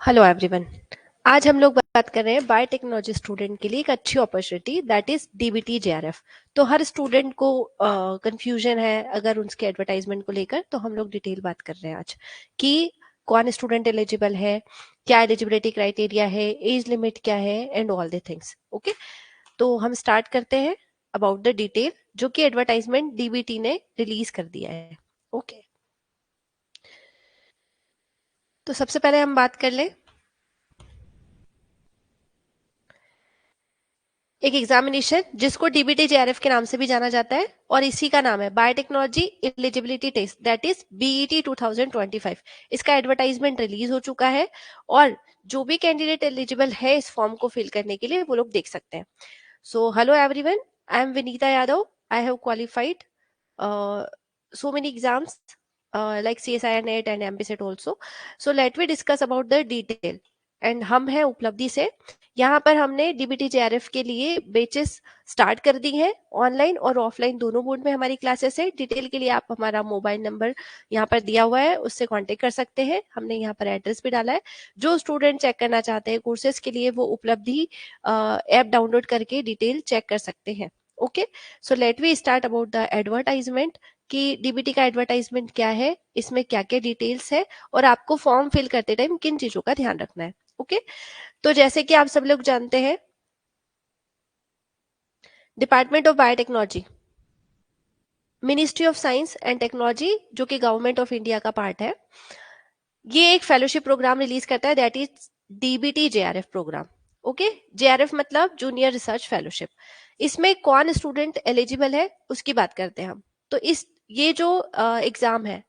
Hello everyone. आज हम लोग बात कर रहे हैं बायोटेक्नोलॉजी स्टूडेंट के लिए एक अच्छी opportunity that is DBT JRF. तो हर स्टूडेंट को कंफ्यूजन है अगर उनके एडवर्टाइजमेंट को लेकर, तो हम लोग डिटेल बात कर रहे हैं आज कि कौन स्टूडेंट एलिजिबल है, क्या एलिजिबिलिटी क्राइटेरिया है, एज लिमिट क्या है and all the things. Okay, तो हम स्टार्ट करते हैं अबाउट द डिटेल जो कि एडवर्टाइजमेंट डीबीटी ने रिलीज कर दिया है। ओके, तो सबसे पहले हम बात कर लें एक एग्जामिनेशन जिसको डीबीटी जेआरएफ के नाम से भी जाना जाता है और इसी का नाम है biotechnology eligibility test that is BET 2025। इसका एडवर्टाइजमेंट रिलीज हो चुका है और जो भी कैंडिडेट एलिजिबल है इस फॉर्म को फिल करने के लिए वो लोग देख सकते हैं। So hello everyone, I am Vinita Yadav. I have qualified so many exams like CSIR NET and MPSET also. So let me discuss about the detail. And हम हैं उपलब्धि से। यहाँ पर हमने डीबीटी जेआरएफ के लिए बेचेस स्टार्ट कर दी हैं, ऑनलाइन और ऑफलाइन दोनों मोड में हमारी क्लासेस है। डिटेल के लिए आप हमारा मोबाइल नंबर यहाँ पर दिया हुआ है, उससे कांटेक्ट कर सकते हैं। हमने यहाँ पर एड्रेस भी डाला है। जो स्टूडेंट चेक करना चाहते हैं कोर्सेज के लिए वो उपलब्धि ऐप डाउनलोड करके डिटेल चेक कर सकते हैं। Okay, so let we start about the advertisement कि डीबीटी का एडवर्टाइजमेंट क्या है, इसमें क्या क्या डिटेल्स है और आपको फॉर्म फिल करते टाइम किन चीजों का ध्यान रखना है। ओके, तो जैसे कि आप सब लोग जानते हैं department of biotechnology, ministry of science and technology जो कि गवर्नमेंट ऑफ इंडिया का पार्ट है, ये एक फेलोशिप प्रोग्राम रिलीज करता है that is DBT JRF programme. Okay, JRF मतलब जूनियर रिसर्च फेलोशिप। इसमें कौन स्टूडेंट एलिजिबल है उसकी बात करते हैं हम। तो इस ये जो एग्जाम है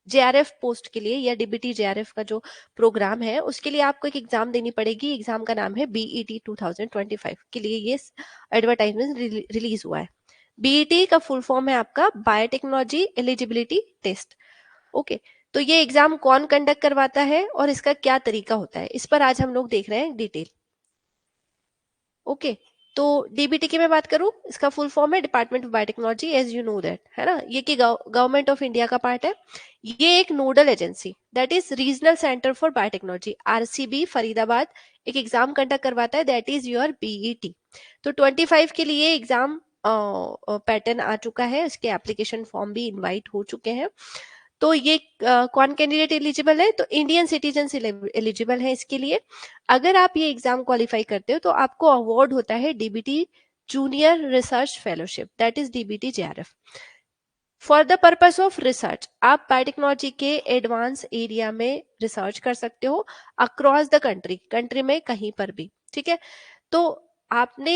जेआरएफ पोस्ट के लिए या डीबीटी जेआरएफ का जो प्रोग्राम है उसके लिए आपको एक एग्जाम देनी पड़ेगी। एग्जाम का नाम है बीईटी 2025 के लिए ये एडवर्टाइजमेंट रिलीज हुआ है। बीईटी का फुल फॉर्म है आपका बायोटेक्नोलॉजी एलिजिबिलिटी टेस्ट। ओके, तो ये एग्जाम कौन कंडक्ट करवाता है और इसका क्या तरीका होता है, इस पर आज हम लोग देख रहे हैं डिटेल। ओके, तो डीबीटी की मैं बात करूं, इसका फुल फॉर्म है department of biotechnology, as you know that, है ना। ये कि गवर्नमेंट ऑफ इंडिया का पार्ट है। ये एक nodal agency that is regional centre for biotechnology RCB Faridabad एक एग्जाम कंडक्ट करवाता है दैट इज योर बीईटी। तो 25 के लिए एग्जाम पैटर्न आ चुका है, इसके एप्लीकेशन फॉर्म भी इनवाइट हो चुके हैं। तो ये कौन कैंडिडेट एलिजिबल है, तो इंडियन सिटीजन एलिजिबल है इसके लिए। अगर आप ये एग्जाम क्वालिफाई करते हो तो आपको अवार्ड होता है DBT junior research fellowship that is DBT JRF for the purpose of research. आप बायोटेक्नोलॉजी के एडवांस एरिया में रिसर्च कर सकते हो अक्रॉस द कंट्री में कहीं पर भी, ठीक है। तो आपने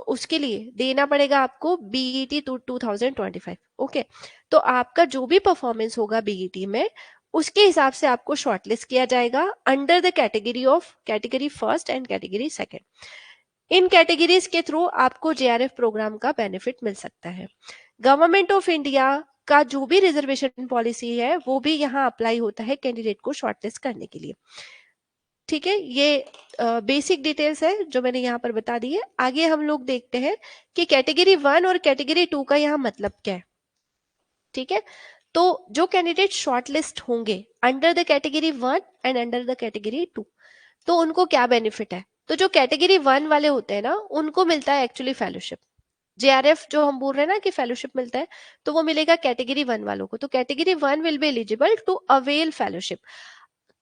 उसके लिए देना पड़ेगा आपको बीईटी 2025। ओके, तो आपका जो भी परफॉर्मेंस होगा बीईटी में उसके हिसाब से आपको शॉर्टलिस्ट किया जाएगा under the category first and category second. In categories के थ्रू आपको जेआरएफ प्रोग्राम का बेनिफिट मिल सकता है। गवर्नमेंट ऑफ इंडिया का जो भी रिजर्वेशन पॉलिसी है वो भी यहाँ अप्लाई होता है कैंडिडेट को शॉर्टलिस्ट करने के लिए। ठीक है, ये बेसिक डिटेल्स है जो मैंने यहाँ पर बता दी है। आगे हम लोग देखते हैं कि कैटेगरी 1 और कैटेगरी 2 का यहाँ मतलब क्या है। ठीक है, तो जो कैंडिडेट शॉर्टलिस्ट होंगे under the category 1 and under the category 2, तो उनको क्या बेनिफिट है। तो जो कैटेगरी 1 वाले होते हैं ना उनको मिलता है एक्चुअली फेलोशिप। जेआरएफ जो हम बोल रहे हैं ना कि फेलोशिप मिलता है, तो वो मिलेगा कैटेगरी 1 वालों को। तो category 1 will be eligible to avail fellowship.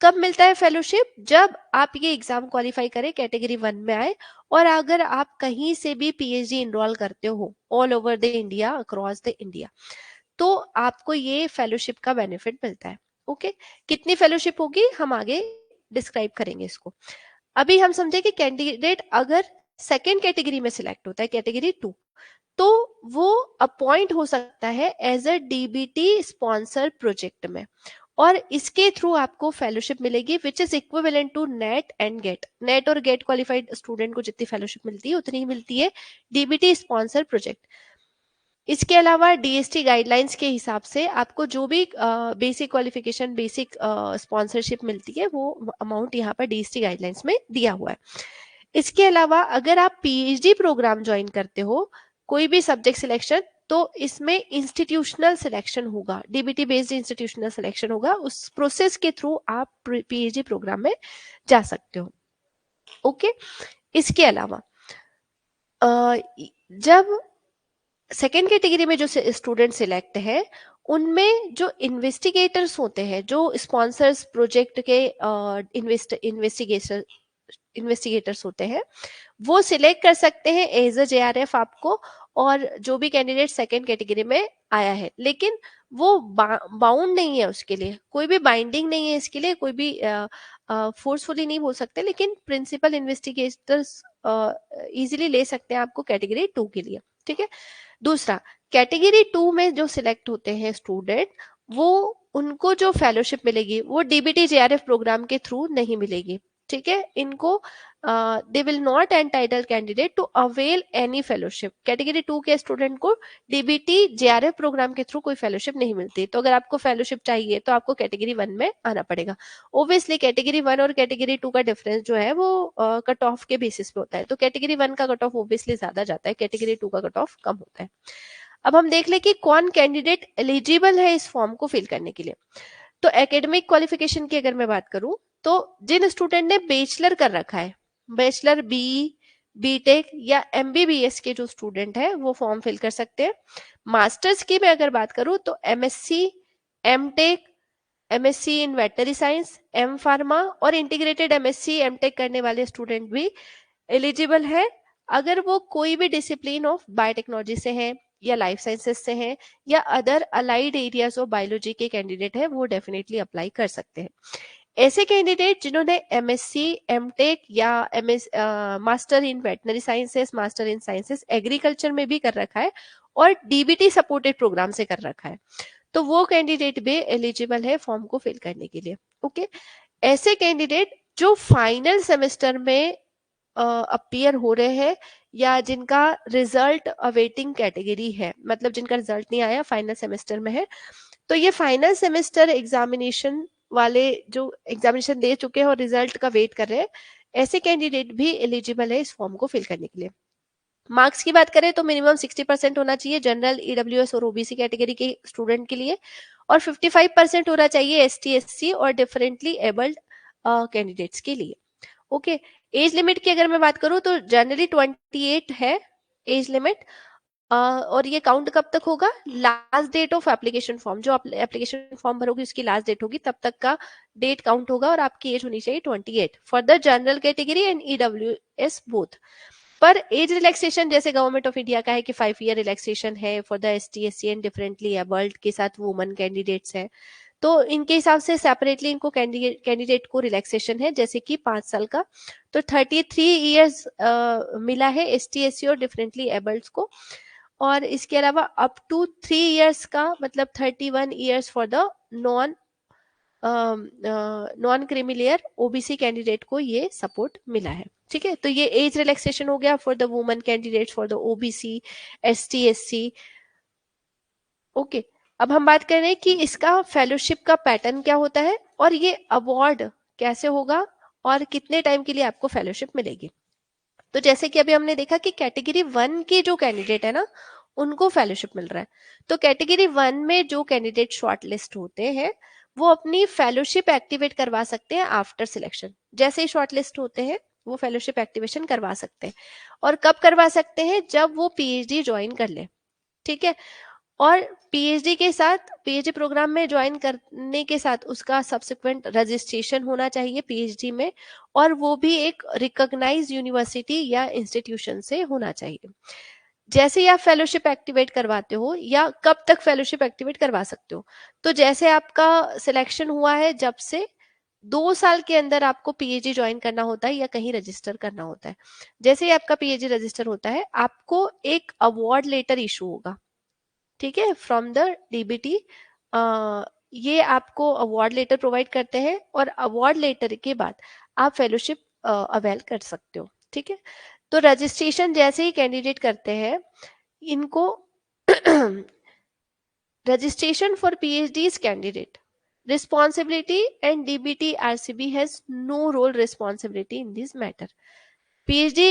कब मिलता है फेलोशिप, जब आप ये एग्जाम क्वालिफाई करें, कैटेगरी 1 में आए और अगर आप कहीं से भी पीएचडी इनरोल करते हो all over the India, across the India, तो आपको ये फेलोशिप का बेनिफिट मिलता है। ओके, कितनी फेलोशिप होगी हम आगे डिस्क्राइब करेंगे इसको। अभी हम समझे कि कैंडिडेट अगर सेकेंड कैटेगरी में सिलेक्ट होता है, कैटेगरी 2, तो वो अपॉइंट हो सकता है as a DBT sponsor project में और इसके थ्रू आपको फेलोशिप मिलेगी which is equivalent to NET and GATE. NET और गेट क्वालिफाइड स्टूडेंट को जितनी फेलोशिप मिलती है उतनी ही मिलती है डीबीटी स्पॉन्सर प्रोजेक्ट। इसके अलावा डीएसटी गाइडलाइंस के हिसाब से आपको जो भी बेसिक क्वालिफिकेशन, बेसिक स्पॉन्सरशिप मिलती है वो अमाउंट यहाँ पर डीएसटी गाइडलाइंस में दिया हुआ है। इसके अलावा अगर आप पीएचडी प्रोग्राम ज्वाइन करते हो, कोई भी सब्जेक्ट सिलेक्शन तो इसमें इंस्टीट्यूशनल सिलेक्शन होगा, डीबीटी बेस्ड इंस्टीट्यूशनल सिलेक्शन होगा, उस प्रोसेस के थ्रू आप पीएचडी प्रोग्राम में जा सकते हो। ओके, इसके अलावा जब सेकेंड कैटेगरी में जो स्टूडेंट सिलेक्ट है, उनमें जो इन्वेस्टिगेटर्स होते हैं, जो स्पॉन्सर्स प्रोजेक्ट के इन्वेस्टिगेटर्स होते हैं, वो सिलेक्ट कर सकते हैं एज अ जेआरएफ आपको, और जो भी कैंडिडेट सेकेंड कैटेगरी में आया है, लेकिन वो बाउंड नहीं है, उसके लिए कोई भी बाइंडिंग नहीं है, इसके लिए कोई भी फोर्सफुली नहीं बोल सकते, लेकिन प्रिंसिपल इन्वेस्टिगेटर्स इजीली ले सकते हैं आपको कैटेगरी 2 के लिए। ठीक है, दूसरा, कैटेगरी 2 में जो सिलेक्ट होते हैं स्टूडेंट, वो उनको जो फेलोशिप मिलेगी वो डीबीटी जेआरएफ प्रोग्राम के थ्रू नहीं मिलेगी। ठीक है, इनको they will not entitle candidate to avail any fellowship. Category 2 के स्टूडेंट को डीबीटी जेआरएफ प्रोग्राम के थ्रू कोई फेलोशिप नहीं मिलती, तो अगर आपको फेलोशिप चाहिए तो आपको कैटेगरी 1 में आना पड़ेगा। ओब्वियसली कैटेगरी 1 और कैटेगरी 2 का डिफरेंस जो है वो कट ऑफ के बेसिस पे होता है, तो कैटेगरी 1 का कट ऑफ ओब्वियसली ज्यादा जाता है, कैटेगरी 2 का कट ऑफ कम होता है। अब हम देख ले कि कौन कैंडिडेट एलिजिबल है इस फॉर्म को फिल करने के लिए। तो एकेडमिक क्वालिफिकेशन की अगर मैं बात करूं, तो जिन स्टूडेंट ने बैचलर कर रखा है, बैचलर बीटेक या एमबीबीएस के जो स्टूडेंट है वो फॉर्म फिल कर सकते हैं। मास्टर्स की मैं अगर बात करूं तो MSc, MTech, MSc in veterinary science, M pharma और इंटीग्रेटेड एमएससी एमटेक करने वाले स्टूडेंट भी एलिजिबल है, अगर वो कोई भी डिसिप्लिन ऑफ बायोटेक्नोलॉजी से है या लाइफ साइंसेस से है या other allied areas of biology के कैंडिडेट है, वो डेफिनेटली अप्लाई कर सकते हैं। ऐसे कैंडिडेट जिन्होंने एमएससी, एमटेक या MS master in veterinary sciences, master in sciences agriculture में भी कर रखा है और डीबीटी सपोर्टेड प्रोग्राम से कर रखा है, तो वो कैंडिडेट भी एलिजिबल है फॉर्म को फिल करने के लिए। ओके, ऐसे कैंडिडेट जो फाइनल सेमेस्टर में अपीयर हो रहे हैं या जिनका रिजल्ट अवेटिंग कैटेगरी है, मतलब जिनका रिजल्ट नहीं आया, फाइनल सेमेस्टर में है, तो ये फाइनल सेमेस्टर एग्जामिनेशन वाले जो एग्जामिनेशन दे चुके हैं और रिजल्ट का वेट कर रहे हैं, ऐसे कैंडिडेट भी एलिजिबल है इस फॉर्म को फिल करने के लिए। मार्क्स की बात करें तो मिनिमम 60% होना चाहिए जनरल, ईडब्ल्यूएस और ओबीसी कैटेगरी के स्टूडेंट के लिए, और 55% होना चाहिए एसटी, एससी और डिफरेंटली एबल्ड कैंडिडेट्स के लिए। ओके, एज लिमिट की अगर मैं बात करूं तो जनरली 28 है एज लिमिट, और ये काउंट कब तक होगा, last date of application form, जो आप एप्लीकेशन फॉर्म भरोगे उसकी लास्ट डेट होगी, तब तक का डेट काउंट होगा, और आपकी एज होनी चाहिए 28 for the general category and EWS both. पर एज रिलैक्सेशन जैसे गवर्नमेंट ऑफ इंडिया का है कि 5 ईयर रिलैक्सेशन है for the ST, SC and differently abled के साथ वुमन कैंडिडेट्स है, तो इनके हिसाब से सेपरेटली इनको कैंडिडेट को रिलैक्सेशन है, जैसे कि 5 साल का, तो 33 ईयर्स मिला है एसटी, एससी और डिफरेंटली एबल्ड को, और इसके अलावा अप टू 3 इयर्स का, मतलब 31 years for the non non creamy layer OBC candidate को ये सपोर्ट मिला है। ठीक है, तो ये एज रिलैक्सेशन हो गया for the women candidate, for the OBC, ST, SC. Okay, अब हम बात कर रहे हैं कि इसका फेलोशिप का पैटर्न क्या होता है और ये अवार्ड कैसे होगा और कितने टाइम के लिए आपको फेलोशिप मिलेगी। तो जैसे कि अभी हमने देखा कि कैटेगरी 1 के जो कैंडिडेट है ना, उनको फेलोशिप मिल रहा है, तो कैटेगरी 1 में जो कैंडिडेट शॉर्टलिस्ट होते हैं वो अपनी फेलोशिप एक्टिवेट करवा सकते हैं आफ्टर सिलेक्शन। जैसे ही शॉर्टलिस्ट होते हैं वो फेलोशिप एक्टिवेशन करवा सकते हैं, और कब करवा सकते हैं, जब वो पीएचडी ज्वाइन कर ले। ठीक है, और पीएचडी के साथ, पीएचडी प्रोग्राम में ज्वाइन करने के साथ उसका सब्सिक्वेंट रजिस्ट्रेशन होना चाहिए पीएचडी में, और वो भी एक रिकॉग्नाइज्ड यूनिवर्सिटी या इंस्टीट्यूशन से होना चाहिए। जैसे ही आप फेलोशिप एक्टिवेट करवाते हो, या कब तक फेलोशिप एक्टिवेट करवा सकते हो, तो जैसे आपका सिलेक्शन हुआ है, जब से 2 साल के अंदर आपको पीएचडी ज्वाइन करना होता है या कहीं रजिस्टर करना होता है। जैसे ही आपका पीएचडी रजिस्टर होता है, आपको एक अवार्ड लेटर इशू होगा, ठीक है, फ्रॉम द डीबीटी। ये आपको अवार्ड लेटर प्रोवाइड करते हैं, और अवार्ड लेटर के बाद आप फेलोशिप अवेल कर सकते हो। ठीक है, तो रजिस्ट्रेशन जैसे ही कैंडिडेट करते हैं, इनको registration for PhD candidate responsibility and DBT RCB has no role responsibility in this matter. PhD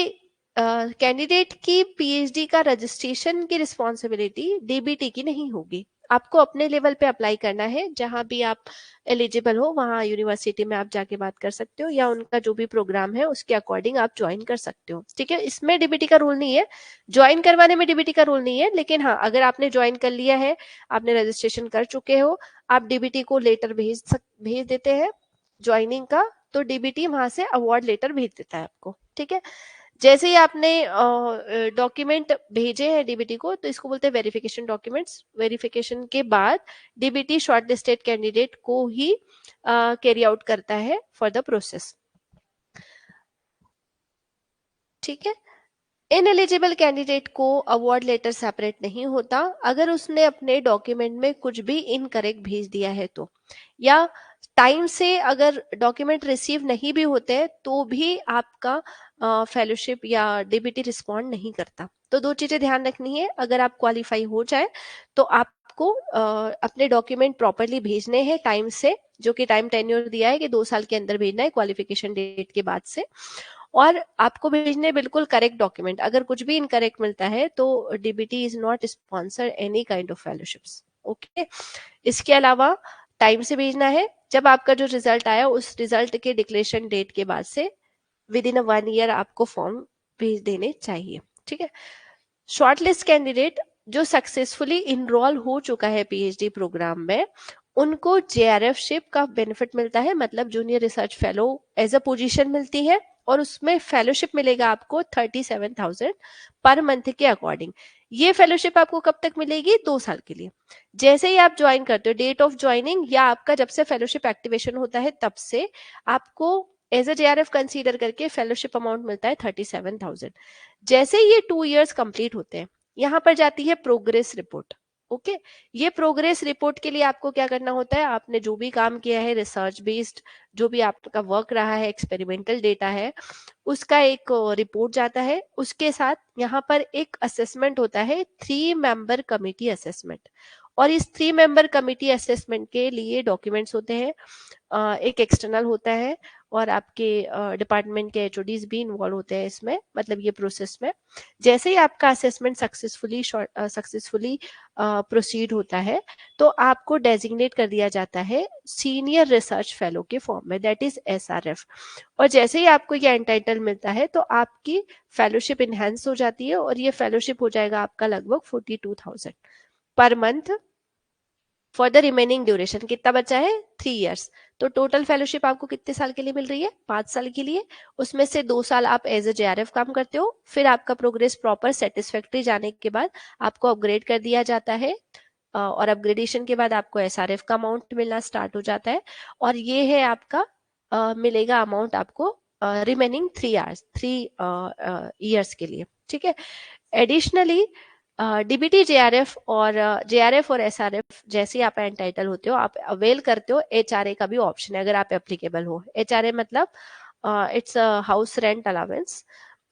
candidate की पीएचडी का रजिस्ट्रेशन की रिस्पॉन्सिबिलिटी डीबीटी की नहीं होगी। आपको अपने लेवल पे अप्लाई करना है, जहां भी आप एलिजिबल हो वहां यूनिवर्सिटी में आप जाके बात कर सकते हो, या उनका जो भी प्रोग्राम है उसके अकॉर्डिंग आप ज्वाइन कर सकते हो। ठीक है, इसमें डीबीटी का रूल नहीं है, ज्वाइन करवाने में डीबीटी का रूल नहीं है, लेकिन हाँ अगर आपने ज्वाइन कर लिया है, आपने रजिस्ट्रेशन कर चुके हो, आप डीबीटी को लेटर भेज देते हैं ज्वाइनिंग का, तो डीबीटी वहां से अवार्ड लेटर भेज देता है आपको। ठीक है, जैसे ही आपने डॉक्यूमेंट भेजे हैं डीबीटी को, तो इसको बोलते हैं वेरिफिकेशन डॉक्यूमेंट्स। वेरिफिकेशन के बाद डीबीटी शॉर्टलिस्टेड कैंडिडेट को ही कैरी आउट करता है फॉर द प्रोसेस। ठीक है, इनएलिजिबल कैंडिडेट को अवार्ड लेटर सेपरेट नहीं होता अगर उसने अपने डॉक्यूमेंट में कुछ भी इनकरेक्ट भेज दिया है तो, या टाइम से अगर डॉक्यूमेंट रिसीव नहीं भी होते हैं तो भी आपका फेलोशिप या डीबीटी रिस्पॉन्ड नहीं करता। तो दो चीजें ध्यान रखनी है, अगर आप क्वालिफाई हो जाए तो आपको अपने डॉक्यूमेंट प्रॉपरली भेजने हैं टाइम से, जो कि टाइम टेन्योर दिया है कि 2 साल के अंदर भेजना है क्वालिफिकेशन डेट के बाद से, और आपको भेजने बिल्कुल करेक्ट डॉक्यूमेंट। अगर कुछ भी इनकरेक्ट मिलता है तो DBT is not sponsor any kind of fellowships. Okay, इसके अलावा टाइम से भेजना है। जब आपका जो रिजल्ट आया उस रिजल्ट के डिक्लेरेशन डेट के बाद से विद इन 1 ईयर आपको फॉर्म भेज देने चाहिए। ठीक है, शॉर्टलिस्ट कैंडिडेट जो सक्सेसफुली इनरोल हो चुका है पीएचडी प्रोग्राम में, उनको जेआरएफ शिप का बेनिफिट मिलता है, मतलब junior research fellow as a position मिलती है, और उसमें फेलोशिप मिलेगा आपको 37,000 पर मंथ के अकॉर्डिंग। ये फेलोशिप आपको कब तक मिलेगी? 2 साल के लिए। जैसे ही आप ज्वाइन करते हो, डेट ऑफ ज्वाइनिंग या आपका जब से फेलोशिप एक्टिवेशन होता है तब से आपको एज अ जेआरएफ कंसीडर करके फेलोशिप अमाउंट मिलता है 37,000। जैसे ये 2 इयर्स कंप्लीट होते हैं, यहाँ पर जाती है प्रोग्रेस रिपोर्ट। ओके, ये प्रोग्रेस रिपोर्ट के लिए आपको क्या करना होता है, आपने जो भी काम किया है रिसर्च बेस्ड, जो भी आपका वर्क रहा है, एक्सपेरिमेंटल डेटा है, उसका एक रिपोर्ट जाता है। उसके साथ यहाँ पर एक असेसमेंट होता है, 3 मेंबर कमिटी असेसमेंट, और इस 3 मेंबर कमिटी असेसमेंट के लिए डॉक्यूमेंट्स होते हैं। एक एक्सटर्नल होता है, और आपके डिपार्टमेंट के एचओडीज भी इन्वॉल्व होते हैं इसमें, मतलब ये प्रोसेस में। जैसे ही आपका असेसमेंट सक्सेसफुली प्रोसीड होता है तो आपको डेजिग्नेट कर दिया जाता है सीनियर रिसर्च फेलो के फॉर्म में, दैट इज एसआरएफ। और जैसे ही आपको ये एंटाइटल मिलता है तो आपकी फेलोशिप इनहेंस हो जाती है, और ये फेलोशिप हो जाएगा आपका लगभग 42,000 per month for the remaining duration. कितना बचा है? 3 इयर्स। तो टोटल फेलोशिप आपको कितने साल के लिए मिल रही है? 5 साल के लिए। उसमें से 2 साल आप एज ए जेआरएफ काम करते हो, फिर आपका प्रोग्रेस प्रॉपर सेटिस्फैक्ट्री जाने के बाद आपको अपग्रेड कर दिया जाता है, और अपग्रेडेशन के बाद आपको एसआरएफ का अमाउंट मिलना स्टार्ट हो जाता है, और ये है आपका मिलेगा अमाउंट आपको रिमेनिंग 3 ईयर्स के लिए। ठीक है, एडिशनली डीबीटी जेआरएफ और एसआरएफ जैसे आप एंटाइटल होते हो, आप अवेल करते हो एचआरए का भी ऑप्शन है, अगर आप एप्लीकेबल हो। एचआरए मतलब इट्स हाउस रेंट अलावेंस,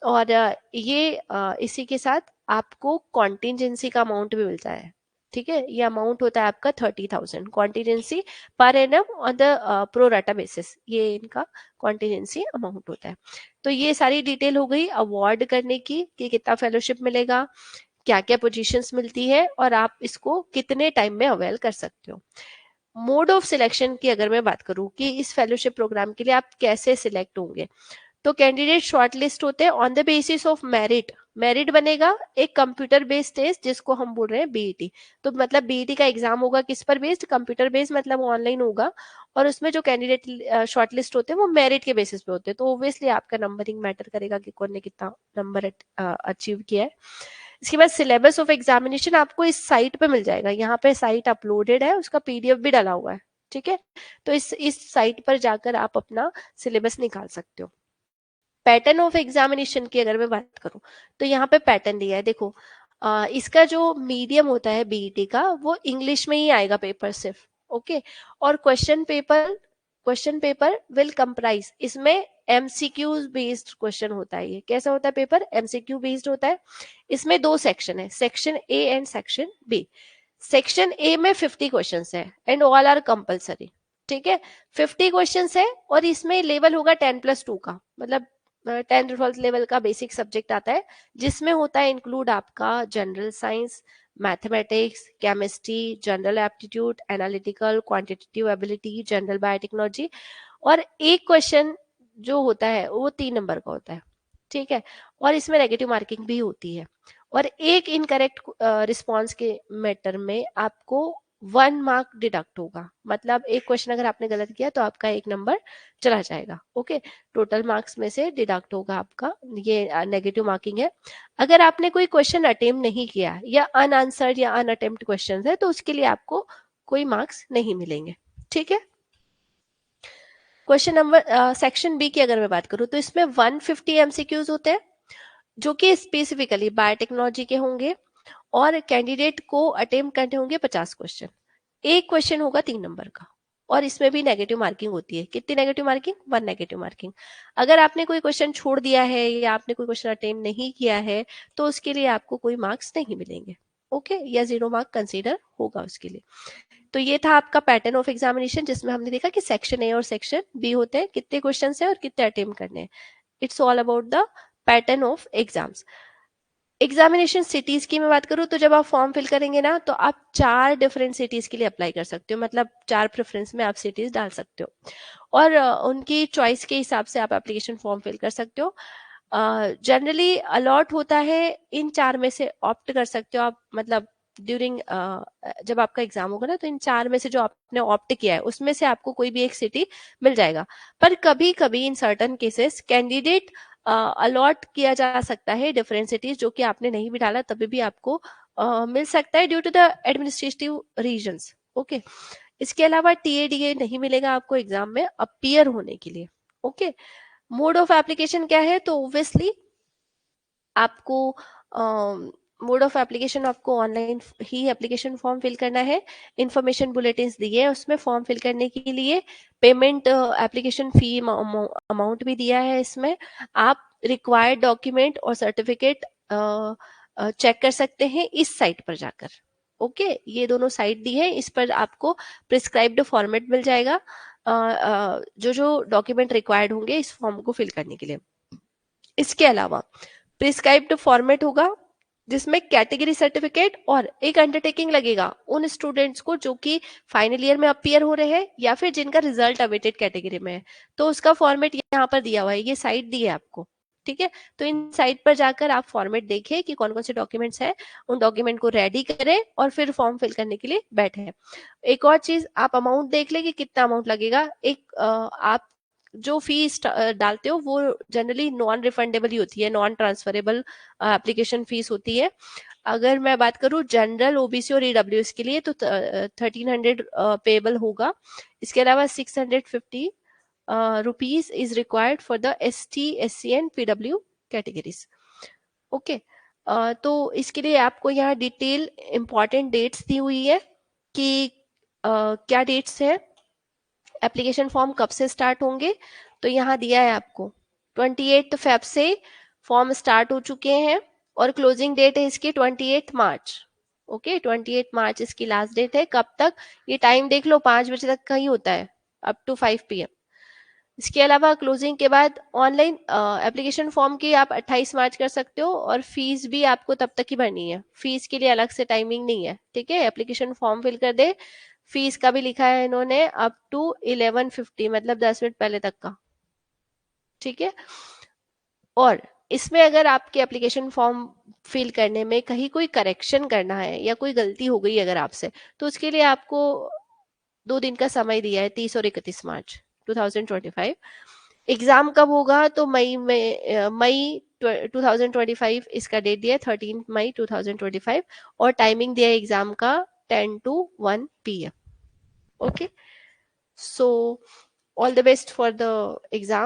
और ये इसी के साथ आपको कॉन्टिजेंसी का अमाउंट भी मिलता है। ठीक है, ये अमाउंट होता है आपका 30,000 contingency per annum on the pro rata basis, ये इनका कॉन्टिजेंसी अमाउंट होता है। तो ये सारी डिटेल हो गई अवार्ड करने की, कि कितना फेलोशिप मिलेगा, क्या क्या पोजीशंस मिलती है, और आप इसको कितने टाइम में अवेल कर सकते हो। मोड ऑफ सिलेक्शन की अगर मैं बात करूं कि इस फेलोशिप प्रोग्राम के लिए आप कैसे सिलेक्ट होंगे, तो कैंडिडेट शॉर्टलिस्ट होते हैं on the basis of merit. Merit बनेगा एक कंप्यूटर बेस्ड टेस्ट, जिसको हम बोल रहे हैं बीईटी। तो मतलब बीईटी का एग्जाम होगा किस पर बेस्ड? कंप्यूटर बेस्ड, मतलब ऑनलाइन होगा, और उसमें जो कैंडिडेट शॉर्टलिस्ट होते हैं वो मेरिट के बेसिस पे होते हैं। तो ऑब्वियसली आपका नंबरिंग मैटर करेगा कि कौन ने कितना नंबर अचीव किया है। इसके बाद सिलेबस ऑफ एग्जामिनेशन आपको इस साइट पे मिल जाएगा, यहाँ पे साइट अपलोडेड है, उसका पीडीएफ भी डाला हुआ है। ठीक है, तो इस साइट पर जाकर आप अपना सिलेबस निकाल सकते हो। पैटर्न ऑफ एग्जामिनेशन की अगर मैं बात करूं तो यहाँ पे पैटर्न दिया है, देखो इसका जो मीडियम होता है बीईटी का वो इंग्लिश में ही आएगा पेपर सिर्फ। ओके, और क्वेश्चन पेपर विल कंप्राइज, इसमें एमसीक्यूज बेस्ड क्वेश्चन होता है। ये कैसा होता है पेपर? एमसीक्यू बेस्ड होता है। इसमें 2 सेक्शन है, section A and section B. Section A में 50 क्वेश्चन है एंड ऑल आर कंपल्सरी। ठीक है, 50 क्वेश्चन है, और इसमें लेवल होगा 10+2 का, मतलब 10th 12th लेवल का बेसिक सब्जेक्ट आता है, जिसमें होता है इंक्लूड आपका general science, mathematics, chemistry, general aptitude, analytical, quantitative ability, general biotechnology. और एक क्वेश्चन जो होता है वो 3 नंबर का होता है, ठीक है, और इसमें नेगेटिव मार्किंग भी होती है। और एक इनकरेक्ट रिस्पॉन्स के मैटर में आपको 1 मार्क डिडक्ट होगा, मतलब एक क्वेश्चन अगर आपने गलत किया तो आपका 1 नंबर चला जाएगा। ओके, टोटल मार्क्स में से डिडक्ट होगा आपका, ये नेगेटिव मार्किंग है। अगर आपने कोई क्वेश्चन अटेम्प्ट नहीं किया या अनआंसर्ड या अनअटेम्प्ट क्वेश्चन है तो उसके लिए आपको कोई मार्क्स नहीं मिलेंगे, ठीक है। क्वेश्चन नंबर सेक्शन बी की अगर मैं बात करूं तो इसमें 150 एमसीक्यूज होते हैं, जो कि स्पेसिफिकली बायोटेक्नोलॉजी के होंगे, और कैंडिडेट को अटेम्प्ट करने होंगे 50 क्वेश्चन। एक क्वेश्चन होगा 3 नंबर का, और इसमें भी नेगेटिव मार्किंग होती है। कितनी नेगेटिव मार्किंग? 1 negative marking. अगर आपने कोई क्वेश्चन छोड़ दिया है या आपने कोई क्वेश्चन अटेम्प्ट नहीं किया है तो उसके लिए आपको कोई मार्क्स नहीं मिलेंगे, ओके, या 0 मार्क कंसीडर होगा उसके लिए। तो ये था आपका पैटर्न ऑफ एग्जामिनेशन, जिसमें हमने देखा कि सेक्शन ए और सेक्शन बी होते हैं, कितने क्वेश्चन है और कितने अटेम्प्ट करने हैं। It's all about the pattern of exams. Examination cities की मैं बात करूं तो जब आप फॉर्म फिल करेंगे ना तो आप 4 डिफरेंट सिटीज के लिए अप्लाई कर सकते हो, मतलब 4 प्रेफरेंस में आप सिटीज डाल सकते हो, और उनकी चॉइस के हिसाब से आप एप्लीकेशन फॉर्म फिल कर सकते हो। जनरली अलॉट होता है इन 4 में से, ऑप्ट कर सकते हो आप, मतलब ड्यूरिंग जब आपका एग्जाम होगा ना तो इन 4 में से जो आपने ऑप्ट किया है उसमें से आपको कोई भी एक सिटी मिल जाएगा। पर कभी कभी in certain cases candidate allot किया जा सकता है डिफरेंट सिटीज, जो कि आपने नहीं भी डाला तभी भी आपको मिल सकता है due to the administrative reasons, okay. इसके अलावा टीएडीए नहीं मिलेगा आपको एग्जाम में अपीयर होने के लिए, ओके। मोड ऑफ एप्लीकेशन क्या है? तो ओब्वियसली आपको मोड ऑफ एप्लीकेशन आपको ऑनलाइन ही एप्लीकेशन फॉर्म फिल करना है। इंफॉर्मेशन बुलेटिन दिए है उसमें फॉर्म फिल करने के लिए, पेमेंट एप्लीकेशन फी अमाउंट भी दिया है इसमें। आप रिक्वायर्ड डॉक्यूमेंट और सर्टिफिकेट चेक कर सकते हैं इस साइट पर जाकर, ओके। ये दोनों साइट दी है, इस पर आपको प्रिस्क्राइब्ड फॉर्मेट मिल जाएगा, जो जो डॉक्यूमेंट रिक्वायर्ड होंगे इस फॉर्म को फिल करने के लिए। इसके अलावा प्रिस्क्राइब्ड फॉर्मेट होगा जिसमें कैटेगरी सर्टिफिकेट और एक अंडरटेकिंग लगेगा उन स्टूडेंट्स को जो कि फाइनल ईयर में अपीयर हो रहे हैं या फिर जिनका रिजल्ट अवेटेड कैटेगरी में है, तो उसका फॉर्मेट यहाँ पर दिया हुआ है, ये साइट दी है आपको, ठीक है। तो इन साइट पर जाकर आप फॉर्मेट देखें कि कौन कौन से डॉक्यूमेंट्स हैं, उन डॉक्यूमेंट को रेडी करें और फिर फॉर्म फिल करने के लिए बैठे। एक और चीज, आप अमाउंट देख लें कि कितना अमाउंट लगेगा। एक आप जो फीस डालते हो वो जनरली नॉन रिफंडेबल ही होती है, नॉन ट्रांसफरेबल एप्लीकेशन फीस होती है। अगर मैं बात करूं जनरल, ओबीसी और ईडब्ल्यूएस के लिए तो 1300 पेबल होगा। इसके अलावा 650 rupees is required for the ST SC and PW categories, okay. तो इसके लिए आपको यहाँ डिटेल इंपॉर्टेंट डेट्स दी हुई है कि क्या डेट्स है, एप्लीकेशन फॉर्म कब से स्टार्ट होंगे। तो यहाँ दिया है आपको 28 फेब से फॉर्म स्टार्ट हो चुके हैं और क्लोजिंग डेट है इसकी 28 मार्च, ओके। 28 मार्च इसकी लास्ट डेट है। कब तक? ये टाइम देख लो, 5 बजे तक का ही होता है, अप टू 5 PM। इसके अलावा क्लोजिंग के बाद ऑनलाइन एप्लीकेशन फॉर्म की आप 28 मार्च कर सकते हो, और फीस भी आपको तब तक ही भरनी है, फीस के लिए अलग से टाइमिंग नहीं है, ठीक है। एप्लीकेशन फॉर्म फिल कर दे, फीस का भी लिखा है इन्होंने अप टू 11:50, मतलब 10 मिनट पहले तक का, ठीक है। और इसमें अगर आपके एप्लीकेशन फॉर्म फिल करने में कहीं कोई करेक्शन करना है या कोई गलती हो गई अगर आपसे, तो उसके लिए आपको 2 दिन का समय दिया है, 30 और 31 मार्च 2025। एग्जाम कब होगा? तो मई 2025 इसका डेट दिया है, 13 मई 2025, और टाइमिंग दिया है एग्जाम का 10 to 1 PM, okay. So all the best for the exam.